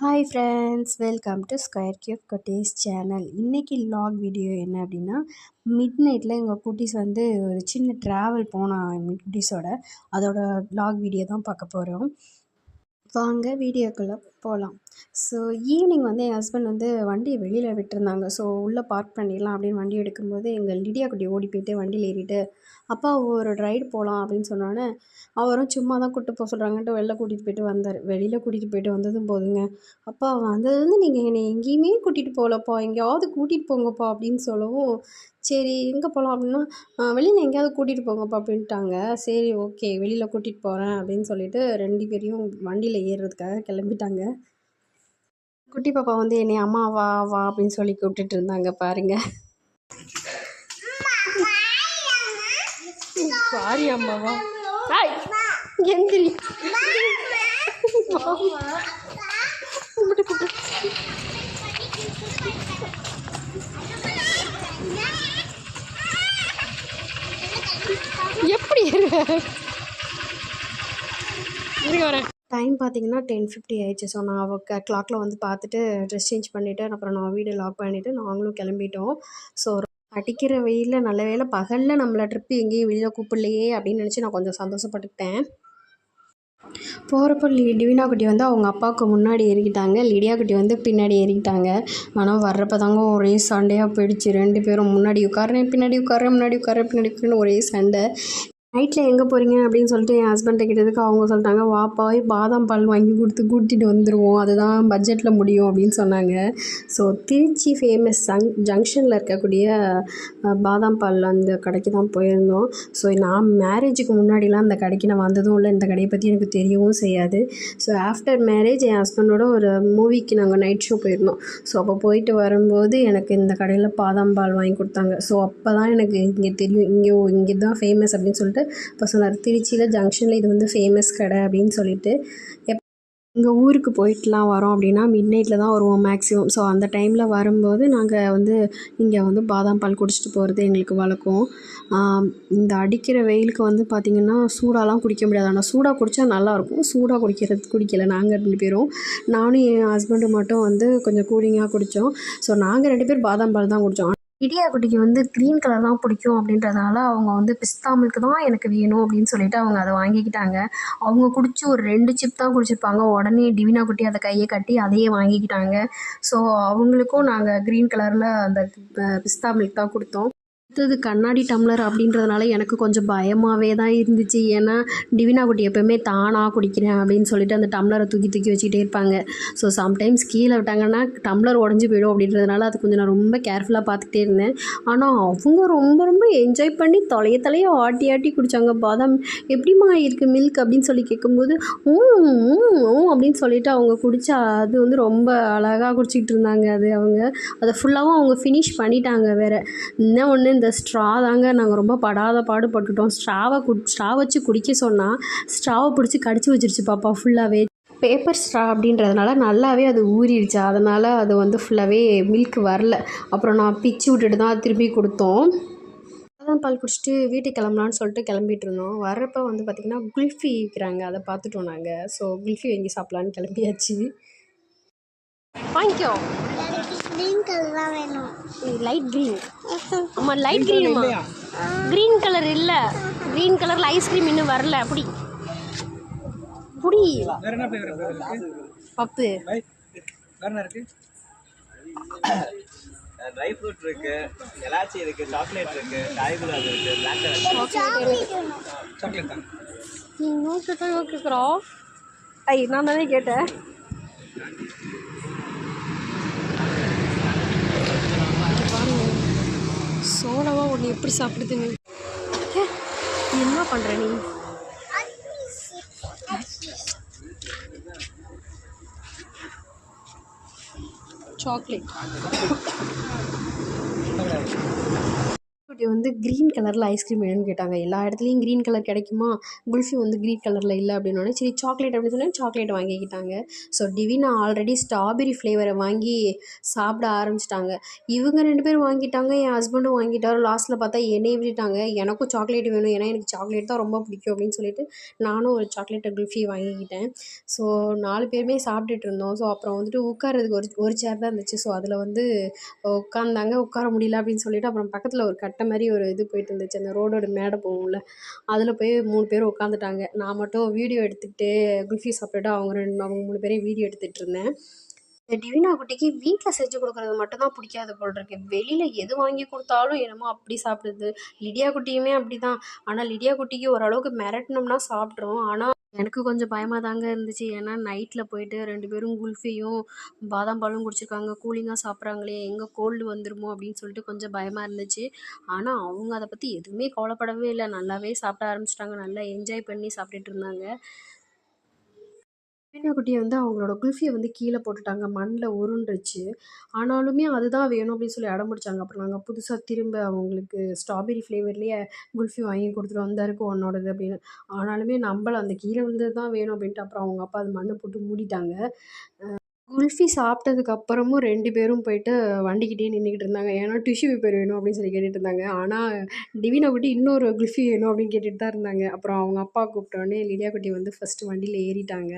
Hi friends, welcome to square cube குட்டீஸ் channel. இன்றைக்கி lock video என்ன அப்படின்னா, மிட் நைட்டில் எங்கள் குட்டீஸ் வந்து ஒரு சின்ன ட்ராவல் போனால் எங்கள் குட்டீஸோட அதோட லாக் வீடியோ தான் பார்க்க போகிறோம். வாங்க வீடியோக்குள்ளே போகலாம். ஸோ ஈவினிங் வந்து என் ஹஸ்பண்ட் வந்து வண்டியை வெளியில் விட்டுருந்தாங்க. ஸோ உள்ளே பார்க் பண்ணிடலாம் அப்படின்னு வண்டி எடுக்கும்போது எங்கள் லிடியா குட்டி ஓடி போய்ட்டு வண்டியில் ஏறிட்டு, அப்பா ஒரு ரைடு போகலாம் அப்படின்னு சொன்னோன்னே, அவரும் சும்மா தான் கூப்பிட்டு போக சொல்கிறாங்கன்ட்டு வெளில கூட்டிகிட்டு போயிட்டு வந்தார். வெளியில் கூட்டிகிட்டு போயிட்டு வந்ததும் போதுங்க, அப்பா வந்ததுலேருந்து நீங்கள் என்னை எங்கேயுமே கூட்டிகிட்டு போகலப்பா, எங்கேயாவது கூட்டிகிட்டு போங்கப்பா அப்படின்னு சொல்லவும், சரி எங்கே போகலாம் அப்படின்னா, வெளியில் எங்கேயாவது கூட்டிகிட்டு போங்கப்பா அப்படின்ட்டாங்க. சரி ஓகே வெளியில் கூட்டிகிட்டு போகிறேன் அப்படின்னு சொல்லிட்டு 2 பேரையும் வண்டியில் ஏறுறதுக்காக கிளம்பிட்டாங்க. குட்டி பாப்பா வந்து என்னை அம்மா வா வா அப்படின்னு சொல்லி கூப்பிட்டுட்டு இருந்தாங்க பாருங்க. சாரி அம்மாவா, எந்திரி எப்படி வரேன். டைம் பார்த்தீங்கன்னா 10:50 ஆயிடுச்சு. ஸோ நான் கிளாக்கில் வந்து பார்த்துட்டு ட்ரெஸ் சேஞ்ச் பண்ணிவிட்டு அப்புறம் நான் வீடு லாக் பண்ணிவிட்டு நாங்களும் கிளம்பிட்டோம். ஸோ அடிக்கிற வெயிலில் நல்ல வேளை பகலில் நம்மளை ட்ரிப்பு எங்கேயும் வெளியில் கூப்பிடலையே அப்படின்னு நினச்சி நான் கொஞ்சம் சந்தோஷப்பட்டுக்கிட்டேன். போகிறப்போ டிவினா குட்டி வந்து அவங்க அப்பாவுக்கு முன்னாடி ஏறிக்கிட்டாங்க, லிடியா குட்டி வந்து பின்னாடி ஏறிக்கிட்டாங்க. ஆனால் வர்றப்போ தாங்க ஒரே சண்டையாக போயிடுச்சு. 2 பேரும் முன்னாடி உட்காரேன் பின்னாடி உட்காரேன் முன்னாடி உட்காரேன் பின்னாடி உட்காரேன்னு ஒரே சண்டை. நைட்டில் எங்கே போகிறீங்க அப்படின்னு சொல்லிட்டு என் ஹஸ்பண்ட்டை கேட்டதுக்கு அவங்க சொல்லிட்டாங்க, வாப்பா பாதாம் பால் வாங்கி கொடுத்து கூட்டிகிட்டு வந்துடுவோம், அதுதான் பட்ஜெட்டில் முடியும் அப்படின்னு சொன்னாங்க. ஸோ திருச்சி ஃபேமஸ் ஜங்ஷனில் இருக்கக்கூடிய பாதாம் பால் அந்த கடைக்கு தான் போயிருந்தோம். ஸோ நான் மேரேஜுக்கு முன்னாடிலாம் அந்த கடைக்கு நான் வந்ததும் இல்லை, இந்த கடையை பற்றி எனக்கு தெரியவும் செய்யாது. ஸோ ஆஃப்டர் மேரேஜ் என் ஹஸ்பண்டோட ஒரு மூவிக்கு நாங்கள் நைட் ஷோ போயிருந்தோம். ஸோ அப்போ போயிட்டு வரும்போது எனக்கு இந்த கடையில் பாதாம் பால் வாங்கி கொடுத்தாங்க. ஸோ அப்போ தான் எனக்கு இங்கே தெரியும், இங்கே தான் ஃபேமஸ் அப்படின்னு சொல்லிட்டு இப்போ சொன்னார். திருச்சியில் ஜங்ஷனில் இது வந்து ஃபேமஸ் கடை அப்படின்னு சொல்லிட்டு. எங்கள் ஊருக்கு போயிட்டுலாம் வரோம் அப்படின்னா மிட் நைட்டில் தான் வருவோம் மேக்ஸிமம். ஸோ அந்த டைமில் வரும்போது நாங்கள் வந்து இங்கே வந்து பாதாம் பால் குடிச்சிட்டு போகிறது எங்களுக்கு வழக்கம். இந்த அடிக்கிற வெயிலுக்கு வந்து பார்த்திங்கன்னா சூடாலாம் குடிக்க முடியாது. ஆனால் சூடாக குடித்தா நல்லாயிருக்கும். சூடாக குடிக்கலை நாங்கள் 2 பேரும். நானும் என் ஹஸ்பண்டு மட்டும் வந்து கொஞ்சம் கூலிங்காக குடித்தோம். ஸோ நாங்கள் 2 பேர் பாதாம் பால் தான் குடித்தோம். லிடியா குட்டிக்கு வந்து க்ரீன் கலர் தான் பிடிக்கும் அப்படின்றதுனால அவங்க வந்து பிஸ்தா மில்க் தான் எனக்கு வேணும் அப்படின்னு சொல்லிட்டு அவங்க அதை வாங்கிக்கிட்டாங்க. அவங்க குடிச்சு ஒரு 2 சிப் தான் குடிச்சிருப்பாங்க. உடனே டிவினா குட்டி அதை கையை கட்டி அதையே வாங்கிக்கிட்டாங்க. ஸோ அவங்களுக்கும் நாங்கள் க்ரீன் கலரில் அந்த பிஸ்தா மில்க் தான் கொடுத்தோம். அடுத்தது கண்ணாடி டம்ளர் அப்படின்றதுனால எனக்கு கொஞ்சம் பயமாகவே தான் இருந்துச்சு. ஏன்னா டிவினா குட்டி எப்போயுமே தானாக குடிக்கிறேன் அப்படின்னு சொல்லிட்டு அந்த டம்ளரை தூக்கி தூக்கி வச்சுக்கிட்டே இருப்பாங்க. ஸோ சம்டைம்ஸ் கீழே விட்டாங்கன்னா டம்ளர் உடஞ்சி போயிடும் அப்படின்றதுனால அது கொஞ்சம் நான் ரொம்ப கேர்ஃபுல்லாக பார்த்துக்கிட்டே இருந்தேன். ஆனால் அவங்க ரொம்ப ரொம்ப என்ஜாய் பண்ணி தலையை ஆட்டி ஆட்டி குடித்தாங்க. பாதாம் எப்படிமா இருக்குது மில்க் அப்படின்னு சொல்லி கேட்கும்போது அப்படின்னு சொல்லிட்டு அவங்க குடித்தா அது வந்து ரொம்ப அழகாக குடிச்சிக்கிட்டு இருந்தாங்க. அதை ஃபுல்லாகவும் அவங்க ஃபினிஷ் பண்ணிட்டாங்க. வேறு என்ன ஒன்று, இந்த ஸ்ட்ரா தாங்க நாங்கள் ரொம்ப பாடுபட்டுட்டோம். ஸ்ட்ரா வச்சு குடிக்க சொன்னால் ஸ்ட்ராவை பிடிச்சி கடிச்சு வச்சிருச்சு பாப்பா ஃபுல்லாகவே. பேப்பர் ஸ்ட்ரா அப்படின்றதுனால நல்லாவே அது ஊறிடுச்சு. அதனால் அது வந்து ஃபுல்லாகவே மில்க் வரல. அப்புறம் நான் பிச்சு விட்டுட்டு தான் திருப்பி கொடுத்தோம். பாதாம் பால் குடிச்சிட்டு வீட்டுக்கு கிளம்பலான்னு சொல்லிட்டு கிளம்பிட்டு இருந்தோம். வர்றப்போ வந்து பார்த்திங்கன்னா குல்ஃபி விற்கிறாங்க, அதை பார்த்துட்டோம் நாங்கள். ஸோ குல்ஃபி வாங்கி சாப்பிட்லான்னு கிளம்பியாச்சு. வாங்கிக்கோ. கிரீன் கலர் தான் வேணும். Light green. அம்மா லைட் கிரீனுமா? கிரீன் கலர் இல்லை, கிரீன் கலரில் ஐஸ்கிரீம் இன்னும் வரல. புடி பப்பு. ட்ரை ஃப்ரூட் இருக்கு, எலாச்சி இருக்கு, சாக்லேட் இருக்கு, டாய் குலாப் இருக்கு, பிளாக் கலர் சாக்லேட் தான். நீ கேட்குறோம். நான் தானே கேட்டேன். சோடாவா ஒன்று எப்படி சாப்பிடுதுன்னு என்ன பண்ணுற நீ? சாக்லேட் குட்டி வந்து க்ரீன் கலரில் ஐஸ்கிரீம் வேணும்னு கேட்டாங்க. எல்லா இடத்துலையும் க்ரீன் கலர் கிடைக்குமா, குல்ஃபி வந்து க்ரீன் கலரில் இல்லை அப்படின்னோடனே சரி சாக்லேட் அப்படின்னு சொன்னேன், சாக்லேட் வாங்கிக்கிட்டாங்க. ஸோ டிவினா ஆல்ரெடி ஸ்ட்ராபெரி ஃப்ளேவரை வாங்கி சாப்பிட ஆரம்பிச்சிட்டாங்க. இவங்க 2 பேரும் வாங்கிட்டாங்க, என் ஹஸ்பண்டும் வாங்கிட்டார். லாஸ்ட்டில் பார்த்தா என்னைய விட்டுட்டாங்க. எனக்கும் சாக்லேட் வேணும், ஏன்னா எனக்கு சாக்லேட் தான் ரொம்ப பிடிக்கும் அப்படின்னு சொல்லிட்டு நானும் ஒரு சாக்லேட் குல்ஃபி வாங்கிக்கிட்டேன். ஸோ 4 பேருமே சாப்பிட்டுட்டு இருந்தோம். ஸோ அப்புறம் வந்துட்டு உட்கார்றதுக்கு ஒரு சேர் தான் இருந்துச்சு. ஸோ அதில் வந்து உட்காந்தாங்க. உட்கார முடியல அப்படின்னு சொல்லிட்டு அப்புறம் பக்கத்தில் ஒரு கட்டை மாதிரி ஒரு இது போயிட்டு இருந்துச்சு, அந்த ரோடோட மேடை போகும்ல, அதில் போய் 3 பேர் உட்காந்துட்டாங்க. நான் மட்டும் வீடியோ எடுத்துக்கிட்டு குல்ஃபி சாப்பிட்டுட்டு அவங்க 3 பேரையும் வீடியோ எடுத்துகிட்டு இருந்தேன். இந்த டிவினா குட்டிக்கு வீட்டில் செஞ்சு கொடுக்குறது மட்டும் தான் பிடிக்காது போல் இருக்கு. வெளியில் எது வாங்கி கொடுத்தாலும் என்னமோ அப்படி சாப்பிடுது. லிடியா குட்டியுமே அப்படி தான். ஆனால் லிடியா குட்டிக்கு ஓரளவுக்கு மிரட்டினோம்னா சாப்பிட்ரும். ஆனால் எனக்கு கொஞ்சம் பயமாக தாங்க இருந்துச்சு. ஏன்னா நைட்டில் போயிட்டு 2 பேரும் குல்ஃபியும் பாதாம் பாலும் குடிச்சிருக்காங்க. கூலிங்காக சாப்பிட்றாங்களே, எங்கே கோல்டு வந்துருமோ அப்படின்னு சொல்லிட்டு கொஞ்சம் பயமாக இருந்துச்சு. ஆனால் அவங்க அதை பற்றி எதுவுமே கவலைப்படவே இல்லை. நல்லாவே சாப்பிட ஆரம்பிச்சிட்டாங்க. நல்லா என்ஜாய் பண்ணி சாப்பிட்டுட்டு இருந்தாங்க. மீனா குட்டியை வந்து அவங்களோட குல்ஃபியை வந்து கீழே போட்டுட்டாங்க, மண்ணில் உருண்டுருச்சு. ஆனாலுமே அதுதான் வேணும் அப்படின்னு சொல்லி அடம் பிடிச்சாங்க. அப்புறம் நாங்கள் புதுசாக திரும்ப அவங்களுக்கு ஸ்ட்ராபெரி ஃப்ளேவர்லேயே குல்ஃபி வாங்கி கொடுத்துட்டு வந்தாருக்கு உன்னோடது அப்படின்னு. ஆனாலுமே நம்பலை, அந்த கீழே விழுந்தது தான் வேணும் அப்படின்ட்டு அப்புறம் அவங்க அப்பா அது மண்ணை போட்டு மூடிட்டாங்க. குல்ஃபி சாப்பிட்டதுக்கு அப்புறமும் 2 பேரும் போயிட்டு வண்டிக்கிட்டே நின்றுக்கிட்டு இருந்தாங்க. ஏன்னா டிஷ்யூ பேப்பர் வேணும் அப்படின்னு சொல்லி கேட்டுட்டு இருந்தாங்க. ஆனால் டிவினா குட்டி இன்னொரு குல்ஃபி வேணும் அப்படின்னு கேட்டுட்டு தான் இருந்தாங்க. அப்புறம் அவங்க அப்பா கூப்பிட்டோடனே லிடியா குட்டி வந்து ஃபஸ்ட்டு வண்டியில் ஏறிட்டாங்க.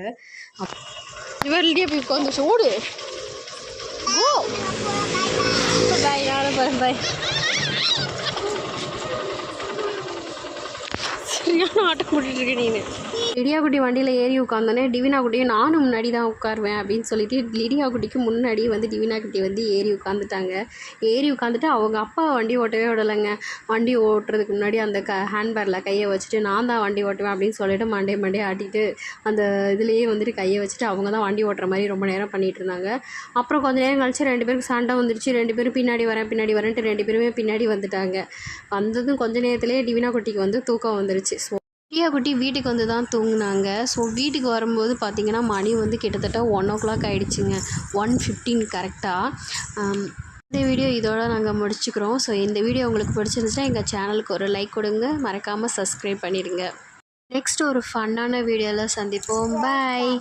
இவர் லிடியா போய் உட்காந்து ஓடு பாய், நானும் பாய் பாய். சரியான ஆட்டம் போட்டுட்டு இருக்க நீனு. லிடியா குட்டி வண்டியில் ஏறி உட்காந்தோன்னே டிவினா குட்டியும் நானும் முன்னாடி தான் உட்காருவேன் அப்படின்னு சொல்லிட்டு லிடியா குட்டிக்கு முன்னாடி வந்து டிவினா குட்டி வந்து ஏறி உட்காந்துட்டாங்க. ஏறி உட்காந்துட்டு அவங்க அப்பா வண்டி ஓட்டவே விடலைங்க. வண்டி ஓட்டுறதுக்கு முன்னாடி அந்த ஹேண்ட்பேரில் கையை வச்சுட்டு நான் தான் வண்டி ஓட்டுவேன் அப்படின்னு சொல்லிட்டு மண்டே ஆட்டிட்டு அந்த இதுலேயே வந்துட்டு கையை வச்சுட்டு அவங்க தான் வண்டி ஓட்டுற மாதிரி ரொம்ப நேரம் பண்ணிகிட்டு இருந்தாங்க. அப்புறம் கொஞ்சம் நேரம் கழிச்சு 2 பேருக்கு சண்டை வந்துருச்சு. 2 பேரும் பின்னாடி வரேன்ட்டு 2 பேருமே பின்னாடி வந்துட்டாங்க. வந்ததும் கொஞ்ச நேரத்துலேயே டிவினா குட்டிக்கு வந்து தூக்கம் வந்துருச்சு. ஸோ லிடியா குட்டி வீட்டுக்கு வந்து தான் தூங்குனாங்க. ஸோ வீட்டுக்கு வரும்போது பார்த்திங்கன்னா மணி வந்து கிட்டத்தட்ட 1 o'clock ஆகிடுச்சிங்க. 1:15 கரெக்டாக. இந்த வீடியோ இதோட நாங்கள் முடிச்சுக்கிறோம். ஸோ இந்த வீடியோ உங்களுக்கு பிடிச்சிருந்துச்சுன்னா எங்கள் சேனலுக்கு ஒரு லைக் கொடுங்க, மறக்காமல் சப்ஸ்கிரைப் பண்ணிடுங்க. நெக்ஸ்ட் ஒரு ஃபன்னான வீடியோவில் சந்திப்போம். பாய்.